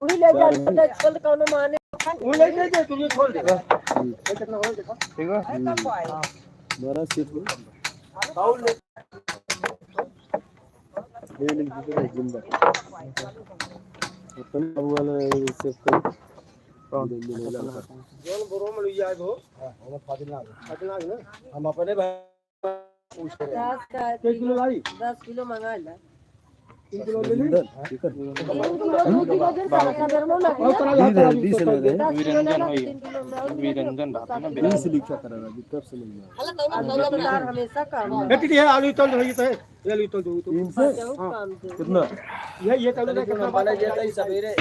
वही ले जा कल कौन माने वो ले जा तुझे छोड़ दे कितना हो देखो ठीक है बड़ा सिर्फ बाउल ले नहीं नहीं जिंदा अपन अब वाला सेव कर कौन जोन बोरो में लिया है वो हम फादिना ना हम अपने भाई पूछ रहे हैं 10 किलो लाई 10 किलो मंगा ले 3 किलो ले ली ठीक है 3 किलो वीरंजन बात है ना 20 लिखा कर रहा है कब से नहीं है हमेशा काम बेटी है आलू तो रही तो है ये आलू तो दो तो 3 से कितना ये चलो ना कितना वाला ये तो सवेरे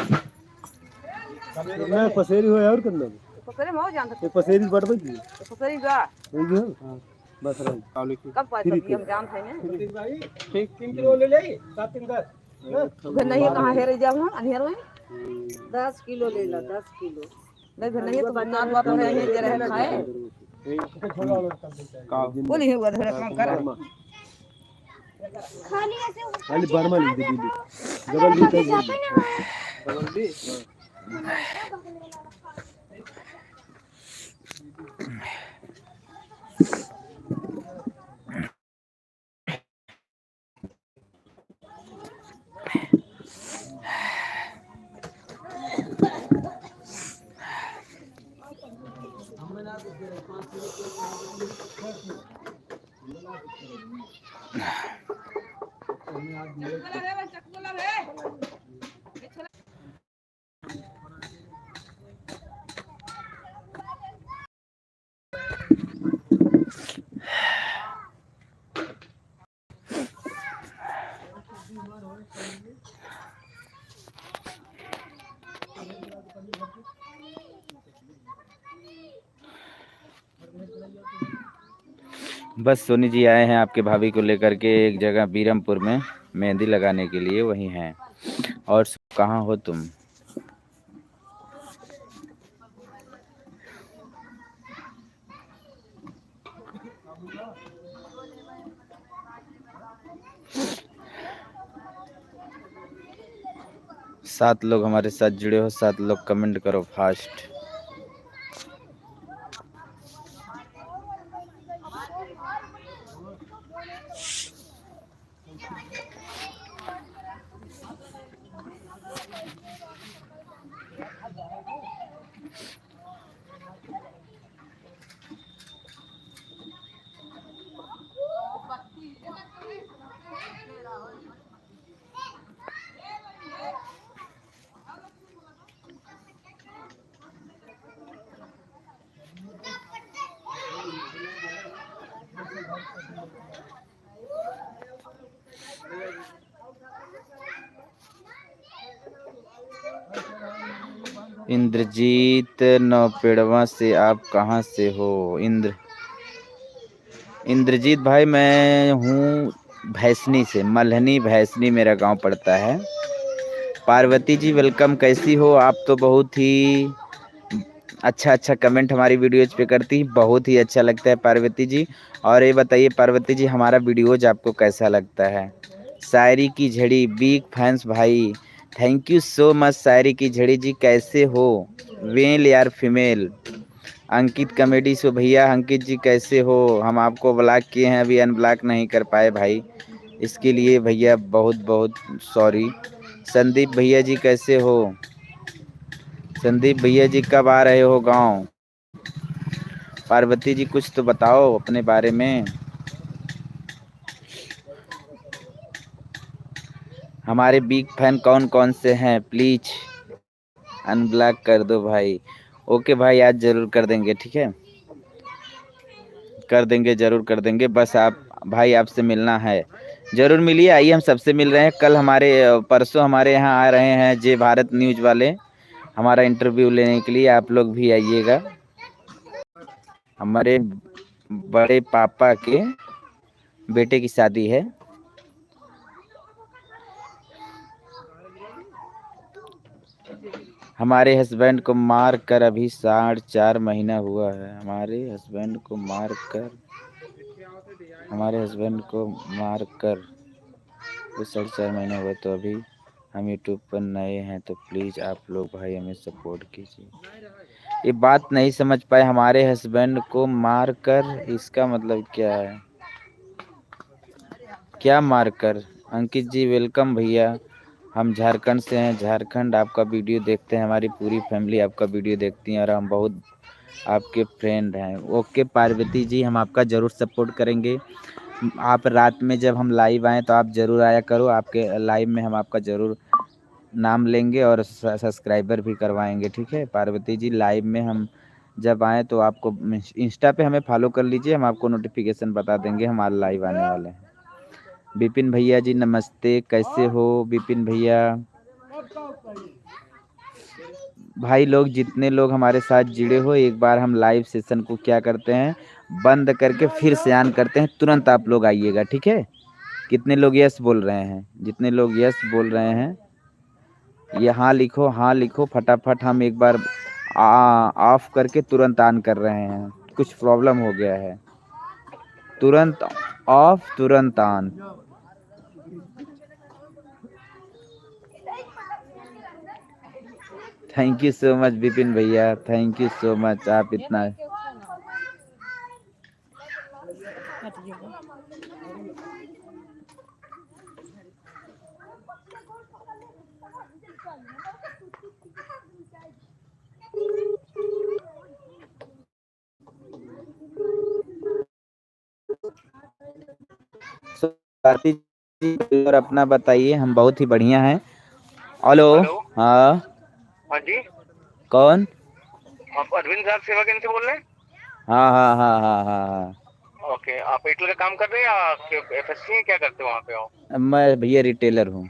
मैं पसेरी हो और करना पसेरी में हो जानता ये पसेरी बढ़ गई पसेरी का हां बस रही आलू की कब पैसा हम जान थे ना ठीक 3 किलो ले ले 7 3 10 फिर नहीं कहां है रे जाओ अंधेर में 10 किलो ले ला 10 किलो नहीं फिर नहीं तो बदनाम बात है ये जरा खाए बोली है उधर काम कर खाली ऐसे खाली बर्मा लिख दे डबल बी डबल बी बस सोनी जी आए हैं आपके भाभी को लेकर के एक जगह बीरमपुर में मेहंदी लगाने के लिए, वही हैं। और कहाँ हो तुम? सात लोग हमारे साथ जुड़े हो, 7 लोग कमेंट करो फास्ट। इंद्रजीत नौपेड़वा से आप कहाँ से हो? इंद्रजीत भाई मैं हूँ भैसनी से, मल्हनी भैसनी मेरा गांव पड़ता है। पार्वती जी वेलकम, कैसी हो आप? तो बहुत ही अच्छा कमेंट हमारी वीडियोज पे करती, बहुत ही अच्छा लगता है पार्वती जी। और ये बताइए पार्वती जी हमारा वीडियोज आपको कैसा लगता है? शायरी की झड़ी बिग फैंस भाई, थैंक यू सो मच। शायरी की झड़ी जी कैसे हो? मेल यार फीमेल? अंकित कॉमेडी शो भैया, अंकित जी कैसे हो? हम आपको ब्लॉक किए हैं, अभी अनब्लॉक नहीं कर पाए भाई, इसके लिए भैया बहुत बहुत सॉरी। संदीप भैया जी कैसे हो? संदीप भैया जी कब आ रहे हो गांव? पार्वती जी कुछ तो बताओ अपने बारे में। हमारे बिग फैन कौन कौन से हैं? प्लीज अनब्लॉक कर दो भाई। ओके भाई, आज जरूर कर देंगे, ठीक है, कर देंगे, जरूर कर देंगे। बस आप भाई, आपसे मिलना है, जरूर मिलिए। आइए हम सबसे मिल रहे हैं। कल हमारे परसों हमारे यहाँ आ रहे हैं जय भारत न्यूज़ वाले हमारा इंटरव्यू लेने के लिए, आप लोग भी आइएगा। हमारे बड़े पापा के बेटे की शादी है। हमारे हस्बैंड को मार कर अभी 4.5 महीना हुआ है। हमारे हस्बैंड को मार कर वो 4.5 महीना हुआ, तो अभी हम यूट्यूब पर नए हैं तो प्लीज़ आप लोग भाई हमें सपोर्ट कीजिए। ये बात नहीं समझ पाए, हमारे हस्बैंड को मार कर, इसका मतलब क्या है? क्या मार कर? अंकित जी वेलकम भैया, हम झारखंड से हैं। झारखंड आपका वीडियो देखते हैं, हमारी पूरी फैमिली आपका वीडियो देखती है और हम बहुत आपके फ्रेंड हैं। ओके पार्वती जी, हम आपका ज़रूर सपोर्ट करेंगे। आप रात में जब हम लाइव आएँ तो आप ज़रूर आया करो, आपके लाइव में हम आपका ज़रूर नाम लेंगे और सब्सक्राइबर भी करवाएंगे, ठीक है पार्वती जी? लाइव में हम जब आएँ तो आपको इंस्टा पे हमें फॉलो कर लीजिए, हम आपको नोटिफिकेशन बता देंगे हमारा लाइव आने वाले हैं। विपिन भैया जी नमस्ते, कैसे हो विपिन भैया? भाई लोग जितने लोग हमारे साथ जुड़े हो, एक बार हम लाइव सेशन को क्या करते हैं, बंद करके फिर से ऑन करते हैं, तुरंत आप लोग आइएगा, ठीक है? कितने लोग यस बोल रहे हैं? जितने लोग यस बोल रहे हैं ये हाँ लिखो, हाँ लिखो फटाफट। हम एक बार ऑफ करके तुरंत ऑन कर रहे हैं, कुछ प्रॉब्लम हो गया है। तुरंत ऑफ तुरंत on. Thank you so much Vipin भैया, थैंक यू सो मच, आप इतना स्वाति जी और अपना बताइए, हम बहुत ही बढ़िया हैं। हेलो। हेलो। हाँ हाँ जी, कौन? आप अरविंद साहब सेवा केंद्र से बोल रहे हैं? हाँ हाँ हाँ हाँ हाँ हाँ। ओके, आप एयरटेल का काम कर रहे हैं या एफएससी है, क्या करते हो वहाँ पे हो? मैं भैया रिटेलर हूँ।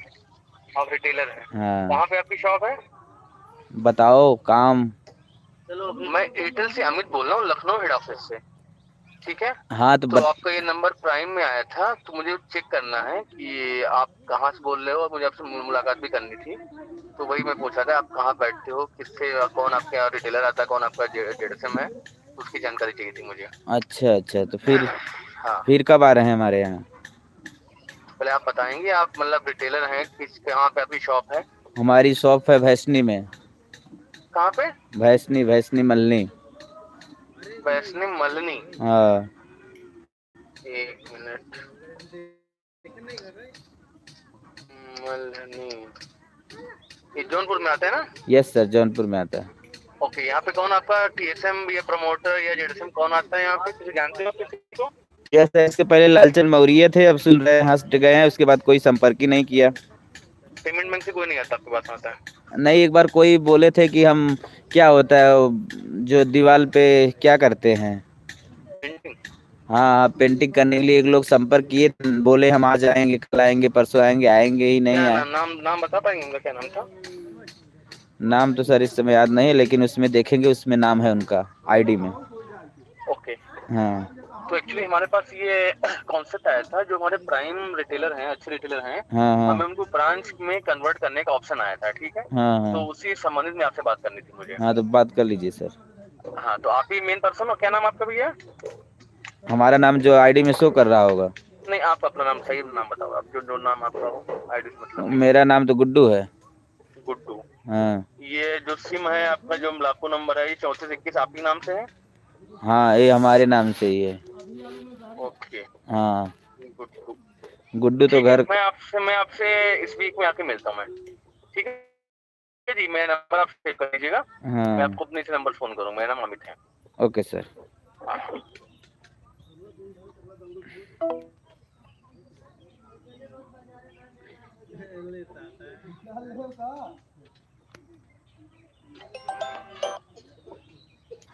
आप रिटेलर हैं? हाँ कहाँ पे आपकी शॉप है? बताओ काम। चलो, मैं एयरटेल से अमित बोल रहा हूँ, लखनऊ हेड ऑफिस से। ठीक है, हाँ तो तो आपका ये नंबर प्राइम में आया था, तो मुझे चेक करना है कि आप कहाँ से बोल रहे हो, और मुझे आपसे मुलाकात भी करनी थी। तो वही मैं पूछा था, आप कहाँ बैठते हो, किससे, कौन आपके यहाँ रिटेलर आता है, कौन आपका जेडसम है, उसकी जानकारी चाहिए थी मुझे। अच्छा अच्छा, तो फिर हाँ, कब आ रहे हैं हमारे यहाँ? पहले आप बताएंगे, आप मतलब रिटेलर हैं, किस कहाँ पे आपकी शॉप है? हमारी शॉप है भैसनी में। कहाँ पे? भैसनी मलनी। वैष्णव मलनी। हाँ एक मिनट। मलनी, ये जौनपुर में आता है ना? यस सर, जौनपुर में आता है। ओके, यहाँ पे कौन आपका टीएसएम या प्रमोटर या जेडसएम कौन आता है यहाँ पे, किसी जानते हो आप किसी को? यस सर, इसके पहले लालचंद मौर्य थे, अब सुन रहे हैं हंस गए हैं, उसके बाद कोई संपर्क ही नहीं किया। पेमेंट बैंक से कोई नहीं आता आपके पास आता है? नहीं, एक बार कोई बोले थे कि हम, क्या होता है वो, जो दीवार पे क्या करते हैं, पेंटिंग। हाँ पेंटिंग करने के लिए एक लोग संपर्क किए, बोले हम आ जाएंगे, कल आएंगे, परसों आएंगे, आएंगे ही नहीं क्या आए। नाम बता पाएंगे उनका, क्या नाम था? नाम तो सर इस समय याद नहीं है, लेकिन उसमें देखेंगे, उसमें नाम है उनका आईडी में। ओके, हाँ तो एक्चुअली हमारे पास ये कॉन्सेप्ट आया था, जो हमारे प्राइम रिटेलर हैं, अच्छे रिटेलर हैं, हाँ हाँ हमें उनको ब्रांच में कन्वर्ट करने का ऑप्शन आया था। ठीक है, हाँ हाँ तो उसी संबंधित में आपसे बात करनी थी मुझे। हाँ, तो बात कर लीजिए सर। हाँ, तो आप ही मेन पर्सन हो, क्या नाम आपका भैया? हमारा नाम जो आईडी में शो कर रहा होगा। नहीं, आप अपना नाम, सही नाम बताओ, आप जो जो नाम आपका हो, आईडी से मतलब नहीं। मेरा नाम तो गुड्डू है। गुड्डू। हाँ ये जो सिम है आपका, जो लाखों नंबर है, ये 3421 आप ही नाम से है? हाँ, ये हमारे नाम से ही है। ओके, हाँ गुड्डू। गुड्डू तो ठीक है, घर। मैं आपसे इस वीक में आके मिलता हूँ मैं। ठीक है जी, मेरा नंबर आप सेव कर लीजिएगा। मैं हाँ आपको अपने से नंबर फोन करूँगा, मेरा नाम अमित है। Okay sir. हाँ।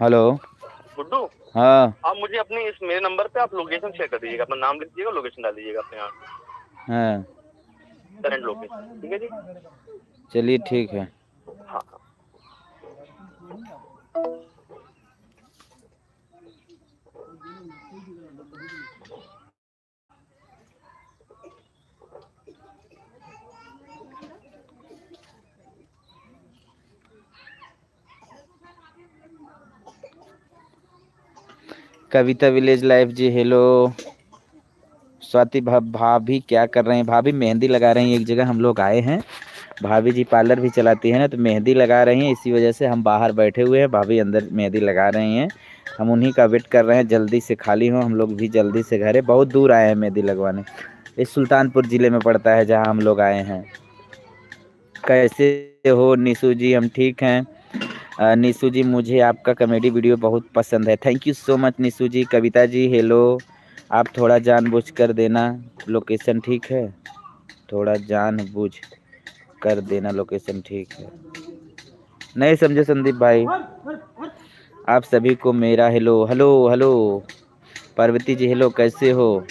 हेलो। गुड्डू, हाँ आप मुझे अपनी इस मेरे नंबर पे आप लोकेशन शेयर कर दीजिएगा, अपना नाम लिख दीजिएगा, लोकेशन डाल दीजिएगा अपने यहाँ हाँ, करंट लोकेशन। ठीक है जी। चलिए ठीक है। हाँ हाँ। कविता विलेज लाइफ जी हेलो। स्वाति भाभी क्या कर रहे हैं? भाभी मेहंदी लगा रही हैं, एक जगह हम लोग आए हैं, भाभी जी पार्लर भी चलाती है ना, तो मेहंदी लगा रही हैं, इसी वजह से हम बाहर बैठे हुए हैं, भाभी अंदर मेहंदी लगा रही हैं। हम उन्हीं का वेट कर रहे हैं, जल्दी से खाली हो, हम लोग भी जल्दी से घर है। बहुत दूर आए हैं मेहंदी लगवाने, इस सुल्तानपुर ज़िले में पड़ता है जहाँ हम लोग आए हैं। कैसे हो निशु जी? हम ठीक हैं। निशु जी मुझे आपका कॉमेडी वीडियो बहुत पसंद है। Thank you so much Nishu ji. Kavita ji hello, आप थोड़ा जानबूझ कर देना लोकेशन, ठीक है? थोड़ा जानबूझ कर देना लोकेशन, ठीक है? नहीं समझे संदीप भाई। आप सभी को मेरा hello. Hello hello Parvati ji hello, कैसे हो?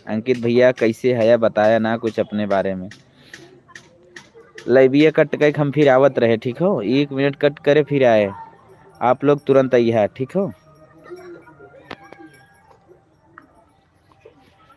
अंकित भैया कैसे है, बताया ना कुछ अपने बारे में। लाइविया कट कर हम फिर आवत रहे, ठीक हो? 1 मिनट कट करे फिर आए, आप लोग तुरंत आई है, ठीक हो?